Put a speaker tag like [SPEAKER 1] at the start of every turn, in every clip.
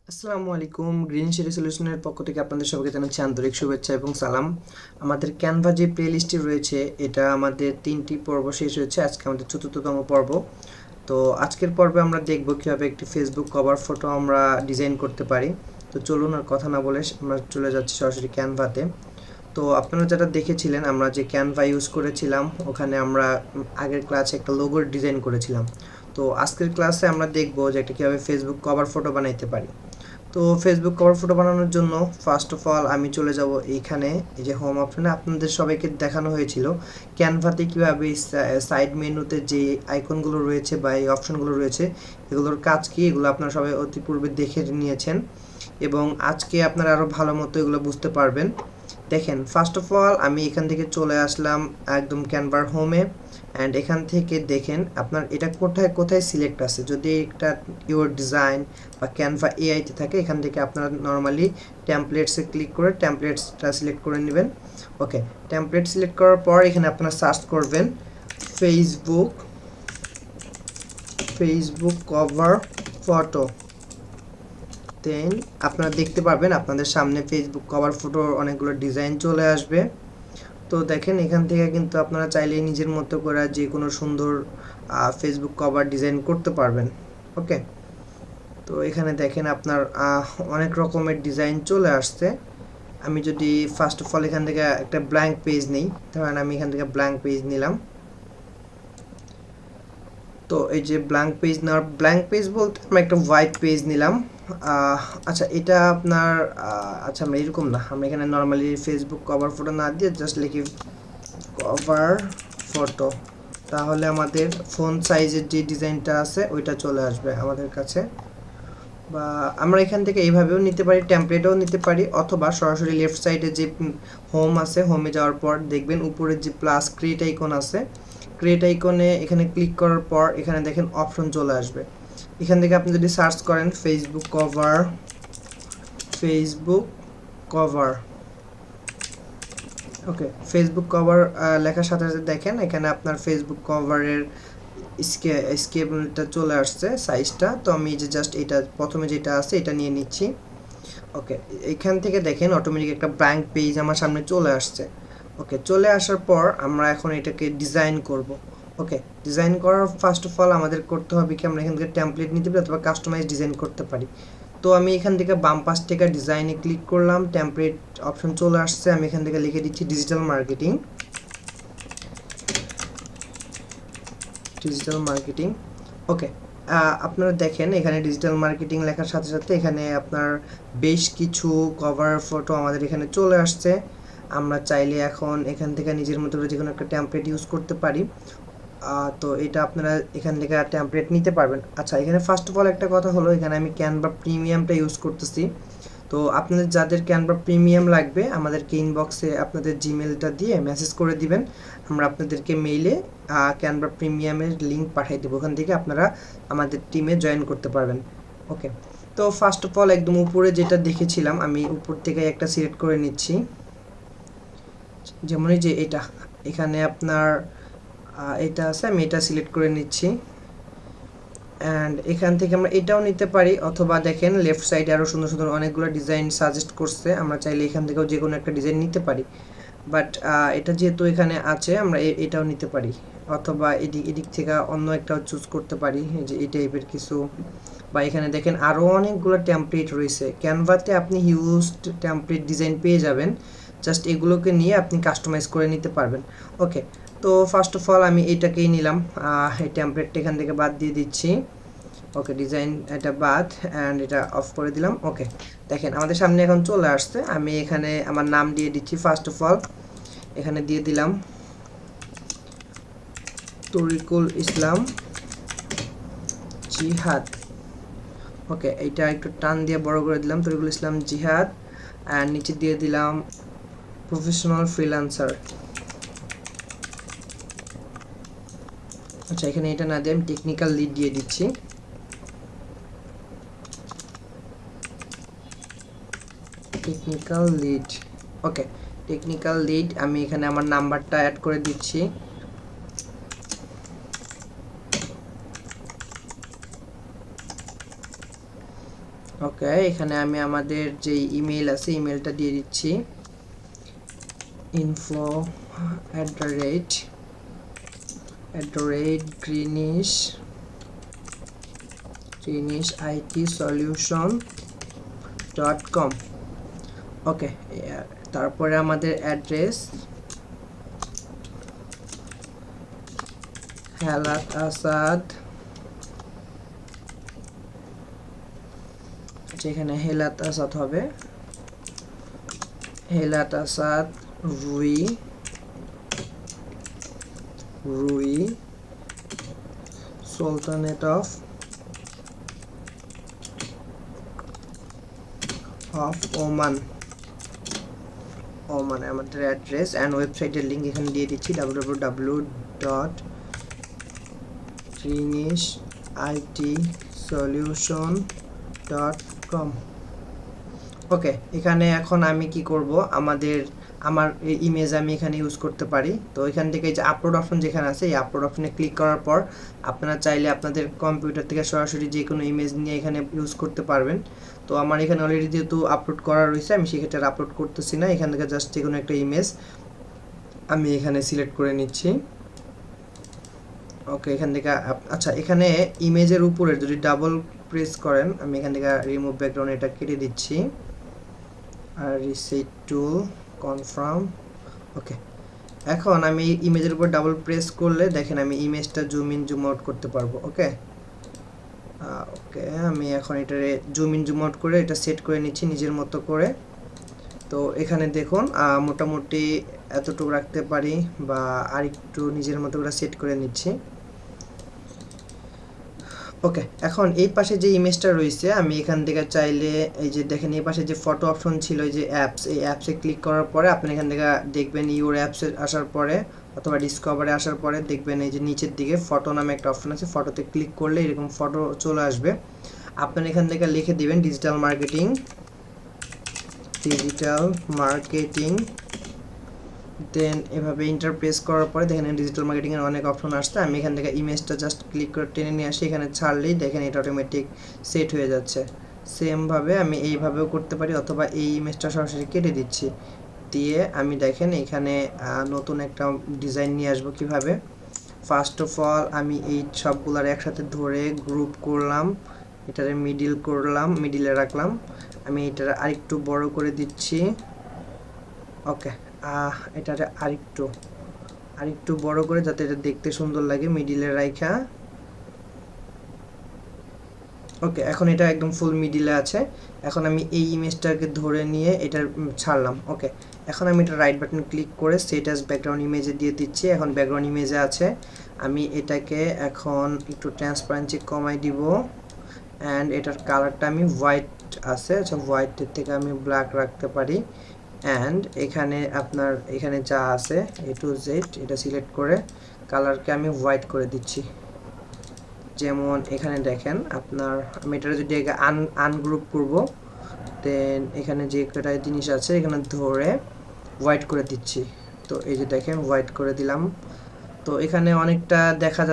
[SPEAKER 1] আসসালামু আলাইকুম। Green city সলিউশনের পক্ষ থেকে আপনাদের সবাইকে জানাচ্ছি আন্তরিক শুভেচ্ছা এবং সালাম। আমাদের ক্যানভা যে প্লে লিস্টটি রয়েছে, এটা আমাদের 3টি পর্ব শেষ হয়েছে। আজকে আমাদের 4র্থতম পর্ব। তো আজকের পর্বে আমরা দেখব কীভাবে একটি ফেসবুক কভার ফটো আমরা ডিজাইন করতে পারি। তো চলুন আর কথা না বলে আমরা চলে যাচ্ছি সরাসরি ক্যানভাতে। তো আপনারা যারা দেখেছিলেন, আমরা যে ক্যানভা ইউজ করেছিলাম, ওখানে আমরা আগের ক্লাসে একটা লোগোর ডিজাইন করেছিলাম। তো আজকের ক্লাসে আমরা দেখব যে একটা কীভাবে ফেসবুক কভার ফটো বানাইতে পারি। তো ফেসবুক কভার ফটো বানানোর জন্য ফার্স্ট অফ অল আমি চলে যাব এইখানে, এই যে হোম অপশনে আপনাদের সবাইকে দেখানো হয়েছিল ক্যানভাতে কীভাবে সাইড মেনুতে যে আইকনগুলো রয়েছে বা এই অপশনগুলো রয়েছে, এগুলোর কাজ কি, এগুলো আপনারা সবাই অতি পূর্বে দেখে নিয়েছেন এবং আজকে আপনারা আরও ভালো মতো এগুলো বুঝতে পারবেন। দেখেন, ফার্স্ট অফ অল আমি এখান থেকে চলে আসলাম একদম ক্যানভার হোমে। অ্যান্ড এখান থেকে দেখেন আপনার এটা কোথায় কোথায় সিলেক্ট আছে। যদি এটা ইউর ডিজাইন বা ক্যানভা এআইতে থাকে, এখান থেকে আপনারা নর্মালি টেমপ্লেটসে ক্লিক করে টেমপ্লেটসটা সিলেক্ট করে নেবেন। ওকে, টেমপ্লেট সিলেক্ট করার পর এখানে আপনারা সার্চ করবেন ফেসবুক ফেসবুক কভার ফটো। দেন আপনারা দেখতে পারবেন আপনাদের সামনে ফেসবুক কভার ফটোর অনেকগুলো ডিজাইন চলে আসবে। তো দেখেন, এখান থেকে কিন্তু আপনারা চাইলে নিজের মতো করে যে কোনো সুন্দর ফেসবুক কভার ডিজাইন করতে পারবেন। ওকে, তো এখানে দেখেন আপনার অনেক রকমের ডিজাইন চলে আসছে। আমি যদি ফার্স্ট অফ অল এখান থেকে একটা ব্ল্যাঙ্ক পেজ নিই, ধরেন আমি এখান থেকে ব্ল্যাঙ্ক পেজ নিলাম। তো এই যে ব্ল্যাঙ্ক পেজ বলতে আমরা একটা হোয়াইট পেজ নিলাম। আচ্ছা, এটা আপনার আচ্ছা, আমরা এরকম না, আমরা এখানে নর্মালি ফেসবুক কভার ফটো না দিয়ে জাস্ট লিখি কভার ফটো। তাহলে আমাদের ফোন সাইজের যে ডিজাইনটা আছে ওইটা চলে আসবে আমাদের কাছে। বা আমরা এখান থেকে এইভাবেও নিতে পারি, টেমপ্লেটও নিতে পারি, অথবা সরাসরি লেফট সাইডে যে হোম আছে, হোমে যাওয়ার পর দেখবেন উপরে যে প্লাস ক্রিয়েট আইকন আছে, ক্রিয়েট আইকনে এখানে ক্লিক করার পর এখানে দেখেন অপশন চলে আসবে। এখান থেকে আপনি যদি সার্চ করেন ফেসবুক কভার, ওকে, ফেসবুক কভার লেখার সাথে সাথে দেখেন এখানে আপনার ফেসবুক কভারের স্কেলটা চলে আসছে, সাইজটা। তো আমি যে জাস্ট এটা প্রথমে যেটা আছে এটা নিয়ে নিচ্ছি। ওকে, এখান থেকে দেখেন অটোমেটিক একটা ব্ল্যাঙ্ক পেজ আমার সামনে চলে আসছে। ওকে, চলে আসার পর আমরা এখন এটাকে ডিজাইন করব। ওকে, ডিজাইন করার ফার্স্ট অফ অল আমাদের করতে হবে কি, আমরা এখান থেকে টেমপ্লেট নিতে পারি অথবা কাস্টমাইজ ডিজাইন করতে পারি। তো আমি এখান থেকে বাম পাশ থেকে ডিজাইনে ক্লিক করলাম, টেমপ্লেট অপশন চলে আসছে। আমি এখান থেকে লিখে দিচ্ছি ডিজিটাল মার্কেটিং। ওকে, আপনারা দেখেন এখানে ডিজিটাল মার্কেটিং লেখার সাথে সাথে এখানে আপনার বেশ কিছু কভার ফটো আমাদের এখানে চলে আসছে। আমরা চাইলে এখন এখান থেকে নিজের মতো করে যে কোনো একটা টেমপ্লেট ইউজ করতে পারি। তো এটা আপনারা এখান থেকে টেমপ্লেট নিতে পারবেন। আচ্ছা, এখানে ফার্স্ট অফ অল একটা কথা হলো, এখানে আমি ক্যানভা প্রিমিয়ামটা ইউজ করতেছি। তো আপনাদের যাদের ক্যানভা প্রিমিয়াম লাগবে আমাদেরকে ইনবক্সে আপনাদের জিমেলটা দিয়ে মেসেজ করে দিবেন, আমরা আপনাদেরকে মেইলে ক্যানভা প্রিমিয়ামের লিঙ্ক পাঠিয়ে দেবো, ওখান থেকে আপনারা আমাদের টিমে জয়েন করতে পারবেন। ওকে, তো ফার্স্ট অফ অল একদম উপরে যেটা দেখেছিলাম আমি উপর থেকে একটা সিলেক্ট করে নিচ্ছি, যেমন এই যে এটা, এখানে আপনার এটা আছে, আমি এটা সিলেক্ট করে নিচ্ছি। অ্যান্ড এখান থেকে আমরা এটাও নিতে পারি, অথবা দেখেন লেফট সাইডে আরও সুন্দর সুন্দর অনেকগুলো ডিজাইন সাজেস্ট করছে, আমরা চাইলে এখান থেকেও যে কোনো একটা ডিজাইন নিতে পারি। বাট এটা যেহেতু এখানে আছে, আমরা এটাও নিতে পারি, অথবা এদিক থেকে অন্য একটাও চুজ করতে পারি, যে এই টাইপের কিছু। বা এখানে দেখেন আরও অনেকগুলো টেমপ্লেট রয়েছে, ক্যানভাতে আপনি হিউজ টেমপ্লেট ডিজাইন পেয়ে যাবেন, জাস্ট এগুলোকে নিয়ে আপনি কাস্টমাইজ করে নিতে পারবেন। ওকে, তো ফার্স্ট অফ অল আমি এইটাকেই নিলাম, এই টেমপ্লেটটা এখান থেকে বাদ দিয়ে দিচ্ছি। ওকে, ডিজাইন এটা বাদ, অ্যান্ড এটা অফ করে দিলাম। ওকে, দেখেন আমাদের সামনে এখন চলে আসছে। আমি এখানে আমার নাম দিয়ে দিচ্ছি, ফার্স্ট অফ অল এখানে দিয়ে দিলাম তরিকুল ইসলাম জিহাদ। ওকে, এইটা একটু টান দিয়ে বড় করে দিলাম, তরিকুল ইসলাম জিহাদ। অ্যান্ড নিচে দিয়ে দিলাম প্রফেশনাল ফ্রিল্যান্সার। আচ্ছা, এখানে এটা না দিয়ে আমি টেকনিক্যাল লিড দিয়ে দিচ্ছি। টেকনিক্যাল লিড, ওকে, টেকনিক্যাল লিড। আমি এখানে আমার নাম্বারটা অ্যাড করে দিচ্ছি। ওকে, এখানে আমি আমাদের যে ইমেল আছে ইমেলটা দিয়ে দিচ্ছি, info@greenish-itsolution.com। ওকে, তারপরে আমাদের অ্যাড্রেস হেলাত আসাদ, যেখানে হেলাত আসাদ হবে, হেলাত আসাদ রুই সুলতানেট অফ ওমান আমাদের অ্যাড্রেস অ্যান্ড ওয়েবসাইটের লিঙ্ক এখানে দিয়ে দিচ্ছি, www.greenish-itsolution.com। ওকে, এখানে এখন আমি কি করব, আমার ইমেজ আমি এখানে ইউজ করতে পারি। তো এখান থেকে যে আপলোড অপশন যেখানে আছে, এই আপলোড অপশনে ক্লিক করার পর আপনারা চাইলে আপনাদের কম্পিউটার থেকে সরাসরি যে কোনো ইমেজ নিয়ে এখানে ইউজ করতে পারবেন। তো আমার এখানে অলরেডি যেহেতু আপলোড করা রয়েছে, আমি সেক্ষেত্রে আপলোড করতেছি না। এখান থেকে জাস্ট যে কোনো একটা ইমেজ আমি এখানে সিলেক্ট করে নিচ্ছি। ওকে, এখান থেকে আচ্ছা, এখানে ইমেজের উপরে যদি ডাবল প্রেস করেন, আমি এখান থেকে রিমুভ ব্যাকগ্রাউন্ড এটা কেটে দিচ্ছি, আর রিসেট টুল কনফার্ম। ওকে, এখন আমি ইমেজের উপর ডাবল প্রেস করলে দেখেন আমি ইমেজটা জুম ইন জুম আউট করতে পারবো। ওকে, আমি এখন এটারে জুম ইন জুম আউট করে এটা সেট করে নিচ্ছি নিজের মতো করে। তো এখানে দেখুন মোটামুটি এতটুকু রাখতে পারি বা আরেকটু নিজের মতো করে সেট করে নিচ্ছি। ওকে, এখন এই পাশে যে ইমেজটা রয়েছে, আমি এখান থেকে চাইলে এই যে দেখেন এই পাশে যে ফটো অপশন ছিল, এই যে অ্যাপস, এই অ্যাপসে ক্লিক করার পরে আপনি এখান থেকে দেখবেন ইউর অ্যাপসে আসার পরে অথবা ডিসকভারে আসার পরে দেখবেন এই যে নিচের দিকে ফটো নামে একটা অপশন আছে, ফটোতে ক্লিক করলে এরকম ফটো চলে আসবে। আপনার এখান থেকে লিখে দিবেন ডিজিটাল মার্কেটিং, দেন এভাবে ইন্টারপ্রেস করার পরে দেখেন ডিজিটাল মার্কেটিংয়ের অনেক অপশন আসছে। আমি এখান থেকে ইমেজটা জাস্ট ক্লিক করে টেনে নিয়ে আসি, এখানে ছাড়লেই দেখেন এটা অটোমেটিক সেট হয়ে যাচ্ছে। সেমভাবে আমি এইভাবেও করতে পারি, অথবা এই ইমেজটা সরাসরি কেটে দিচ্ছি, দিয়ে আমি দেখেন এখানে নতুন একটা ডিজাইন নিয়ে আসবো কিভাবে। ফার্স্ট অফ অল আমি এই সবগুলার একসাথে ধরে গ্রুপ করলাম, এটারে মিডিলে রাখলাম। আমি এটার আরেকটু বড় করে দিচ্ছি। ওকে, এটারে আরেকটু বড় করে যাতে এটা দেখতে সুন্দর লাগে, মিডিলে রাখা। ওকে, এখন এটা একদম ফুল মিডিলে আছে। এখন আমি এই ইমেজটাকে ধরে নিয়ে এটা ছাড়লাম। ওকে, এখন আমি এটা রাইট বাটন ক্লিক করে সেট অ্যাজ ব্যাকগ্রাউন্ড ইমেজে দিয়ে দিচ্ছি। এখন ব্যাকগ্রাউন্ড ইমেজে আছে, আমি এটাকে এখন একটু ট্রান্সপারেন্সি কমাই দিব, অ্যান্ড এটার কালারটা আমি হোয়াইট আছে, আচ্ছা হোয়াইটের থেকে আমি ব্ল্যাক রাখতে পারি। অ্যান্ড এখানে আপনার এখানে যা আছে A to Z এটা সিলেক্ট করে কালারকে আমি হোয়াইট করে দিচ্ছি। যেমন এখানে দেখেন আপনার, আমি এটা যদি আনগ্রুপ করব, দেন এখানে যে কটা জিনিস আছে এখানে ধরে হোয়াইট করে দিচ্ছি। তো এই যে দেখেন হোয়াইট করে দিলাম। তো এখানে অনেকটা দেখা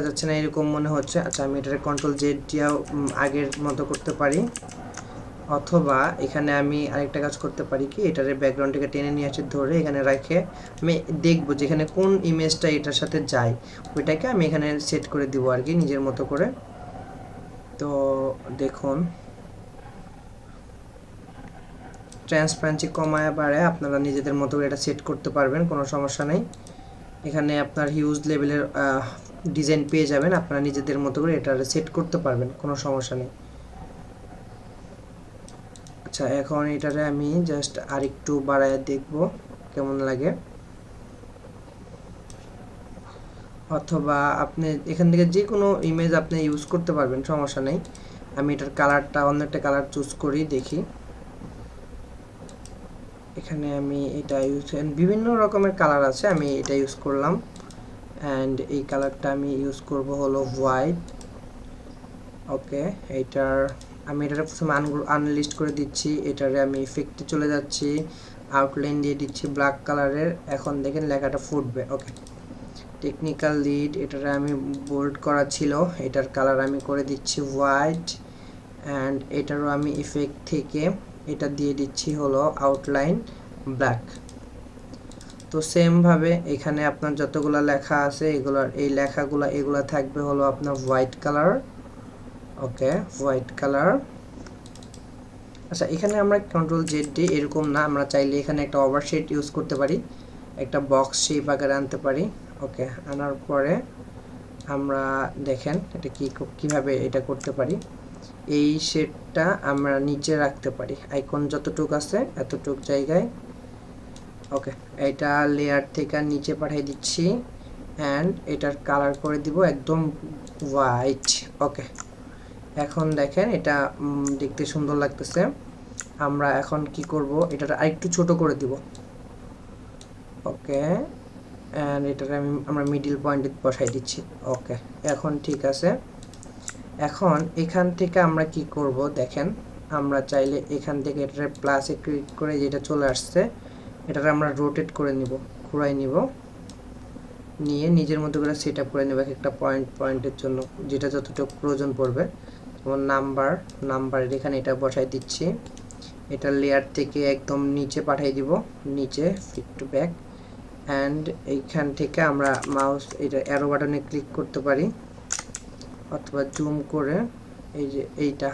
[SPEAKER 1] যাচ্ছে না এরকম মনে হচ্ছে। আচ্ছা, আমি এটাকে কন্ট্রোল জেড দিয়েও আগের মতো করতে পারি, অথবা এখানে আমি আরেকটা কাজ করতে পারি কি, এটার ব্যাকগ্রাউন্ডটাকে টেনে নিয়ে আসে ধরে এখানে রেখে আমি দেখবো যেখানে কোন ইমেজটা এটার সাথে যায়, ওইটাকে আমি এখানে সেট করে দিব আর কি নিজের মতো করে। তো দেখুন ট্রান্সপারেন্সি কমায় বাড়ায় আপনারা নিজেদের মতো করে এটা সেট করতে পারবেন, কোনো সমস্যা নেই। এখানে আপনার হিউজ লেভেলের ডিজাইন পেয়ে যাবেন, আপনারা নিজেদের মতো করে এটা সেট করতে পারবেন, কোনো সমস্যা নেই। আচ্ছা, এখন এটারে আমি জাস্ট আরেকটু বাড়ায় দেখব কেমন লাগে, অথবা আপনি এখান থেকে যে কোনো ইমেজ আপনি ইউজ করতে পারবেন, সমস্যা নেই। আমি এটার কালারটা অন্য একটা কালার চুজ করি, দেখি এখানে আমি এটা বিভিন্ন রকমের কালার আছে, আমি এটা ইউজ করলাম। অ্যান্ড এই কালারটা আমি ইউজ করব হলো হোয়াইট। ওকে, এইটার আমি এটার প্রথমে আনলিস্ট করে দিচ্ছি, এটারে আমি ইফেক্টে চলে যাচ্ছি, আউটলাইন দিয়ে দিচ্ছি ব্ল্যাক কালারের। এখন দেখেন লেখাটা ফুটবে। ওকে, টেকনিক্যাল লিড এটারে আমি বোল্ড করা ছিল, এটার কালার আমি করে দিচ্ছি হোয়াইট। অ্যান্ড এটারও আমি ইফেক্ট থেকে এটা দিয়ে দিচ্ছি হলো আউটলাইন ব্ল্যাক। তো সেম ভাবে এখানে আপনার যতগুলা লেখা আছে এগুলার এই লেখাগুলা এগুলা থাকবে হলো আপনার হোয়াইট কালার। ওকে, হোয়াইট কালার। আচ্ছা, এখানে আমরা কন্ট্রোল জেড দিয়ে এরকম না, আমরা চাইলে এখানে একটা ওভারশেড ইউজ করতে পারি, একটা বক্স শেপ আকারে আনতে পারি। ওকে, আনার পরে আমরা দেখেন এটা কিভাবে এটা করতে পারি। এই শেডটা আমরা নিচে রাখতে পারি, আইকন যতটুক আছে এতটুক জায়গায়। ওকে, এটা লেয়ার থেকে নিচে পাঠিয়ে দিচ্ছি অ্যান্ড এটার কালার করে দিব একদম হোয়াইট। ওকে, এখন দেখেন এটা দেখতে সুন্দর লাগতেছে। আমরা এখন কি করব, এটা আরেকটু ছোট করে দিব। ওকে, অ্যান্ড এটাকে আমরা মিডল পয়েন্টে বসাই দিচ্ছি। ওকে, এখন ঠিক আছে। এখন এখান থেকে আমরা কি করব দেখেন, আমরা চাইলে এখান থেকে এটা প্লাসে ক্লিক করে যেটা চলে আসছে এটা আমরা রোটেট করে নিব, ঘুরাই নিব, নিয়ে নিজের মতো করে সেট আপ করে নেব একটা পয়েন্টের জন্য যেটা যতটুকু প্রয়োজন পড়বে। যেমন নাম্বারের এখানে এটা বসাই দিচ্ছি, এটা লেয়ার থেকে একদম নিচে পাঠিয়ে দিব, নিচে ফিট টু ব্যাক। অ্যান্ড এইখান থেকে আমরা মাউস এটা অ্যারো বাটনে ক্লিক করতে পারি অথবা জুম করে এই যে এইটা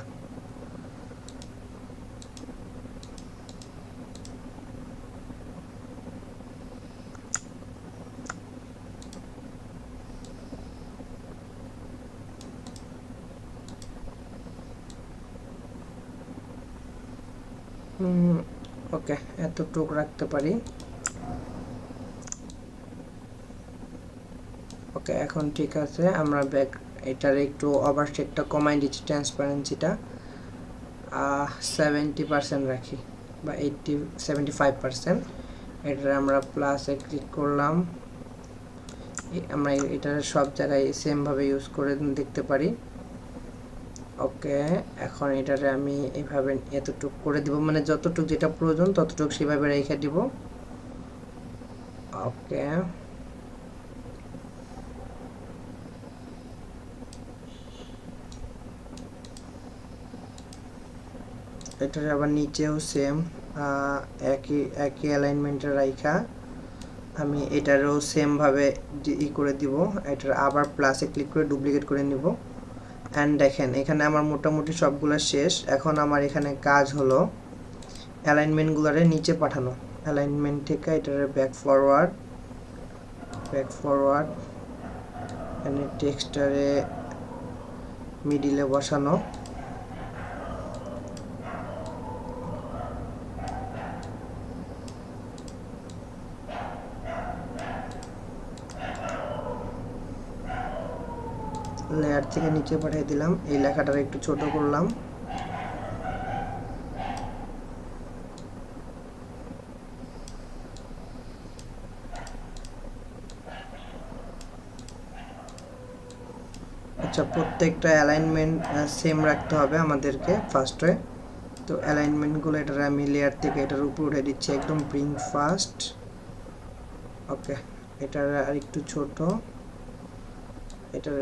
[SPEAKER 1] ওকে, এতটুকু রাখতে পারি। ওকে, এখন ঠিক আছে। আমরা ব্যাক এটার একটু ওভারশেডটা কমাই দিচ্ছি, ট্রান্সপারেন্সিটা 70% রাখি বা 75%। এটা আমরা প্লাসে ক্লিক করলাম, আমরা এটা সব জায়গায় সেম ভাবে ইউজ করে দেখতে পারি। ওকে, এখন এটারে আমি এইভাবে এতটুকু করে দিব, মানে যতটুকু যেটা প্রয়োজন ততটুকু সেভাবে রেখে দিব। ওকে, এটার আবার নিচেও সেম একই অ্যালাইনমেন্টের রাইখা আমি এটারও সেম ভাবে করে দিব। এটার আবার প্লাসে ক্লিক করে ডুপ্লিকেট করে নিব। অ্যান্ড দেখেন এখানে আমার মোটামুটি সবগুলো শেষ। এখন আমার এখানে কাজ হলো অ্যালাইনমেন্টগুলোরে নিচে পাঠানো, অ্যালাইনমেন্ট থেকে এটার ব্যাক ফরওয়ার্ড এখানে টেক্সটারে মিডিলে বসানো, লেয়ার থেকে নিচে পাঠিয়ে দিলাম, এই লেখাটা একটু ছোট করলাম। আচ্ছা, প্রত্যেকটা অ্যালাইনমেন্ট সেম রাখতে হবে আমাদেরকে ফার্স্টে। তো অ্যালাইনমেন্টগুলো এটার আমি লেয়ার থেকে এটার উপর উঠে দিচ্ছি একদম ব্রিং ফাস্ট। ওকে, এটার আর একটু ছোট, এটার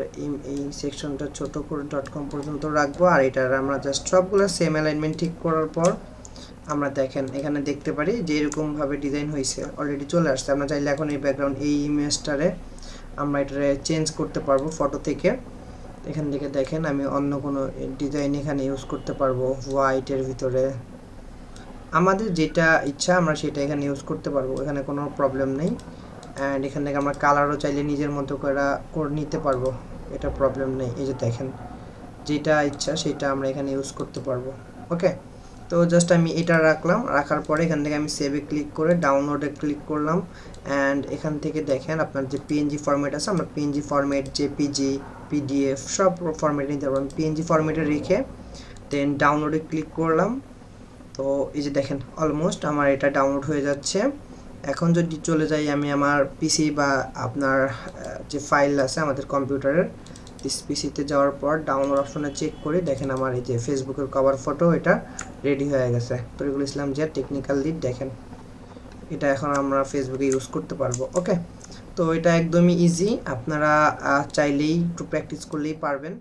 [SPEAKER 1] এই সেকশনটা ছোট করে .com পর্যন্ত রাখবো। আর এটার আমরা জাস্ট সবগুলো সেম অ্যালাইনমেন্ট ঠিক করার পর আমরা দেখেন এখানে দেখতে পারি যে এরকম ভাবে ডিজাইন হয়েছে, অলরেডি চলে আসছে। আমরা চাইলে এখন এই ব্যাকগ্রাউন্ড এই ইমেজটারে আমরা এটারে চেঞ্জ করতে পারবো ফটো থেকে। এখান থেকে দেখেন আমি অন্য কোনো ডিজাইন এখানে ইউজ করতে পারবো, হোয়াইটের ভিতরে আমাদের যেটা ইচ্ছা আমরা সেটা এখানে ইউজ করতে পারবো, এখানে কোনো প্রবলেম নেই। অ্যান্ড এখান থেকে আমরা কালারও চাইলে নিজের মতো করে নিতে পারবো, এটা প্রবলেম নেই। এই যে দেখেন যেটা ইচ্ছা সেটা আমরা এখানে ইউজ করতে পারবো। ওকে, তো জাস্ট আমি এটা রাখার পরে এখান থেকে আমি সেভে ক্লিক করে ডাউনলোডে ক্লিক করলাম। অ্যান্ড এখান থেকে দেখেন আপনার যে পিএনজি ফরম্যাট আছে, আমরা পিএনজি ফরম্যাট, জেপিজি, পিডিএফ সব ফরম্যাটে নিতে পারবো। পিএনজি ফরম্যাটে রেখে দেন ডাউনলোডে ক্লিক করলাম। তো এই যে দেখেন অলমোস্ট আমার এটা ডাউনলোড হয়ে যাচ্ছে। এখন যদি চলে যাই আমি আমার পিসি বা আপনার যে ফাইল আছে আমাদের কম্পিউটারের পিসিতে যাওয়ার পর ডাউনলোড অপশনে চেক করি, দেখেন আমার এই যে ফেসবুকের কভার ফটো এটা রেডি হয়ে গেছে। তরিকুল ইসলাম জিয়া, টেকনিক্যাল লিড। দেখেন এটা এখন আমরা ফেসবুকে ইউজ করতে পারবো। ওকে, তো এটা একদমই ইজি, আপনারা চাইলেই একটু প্র্যাকটিস করলেই পারবেন।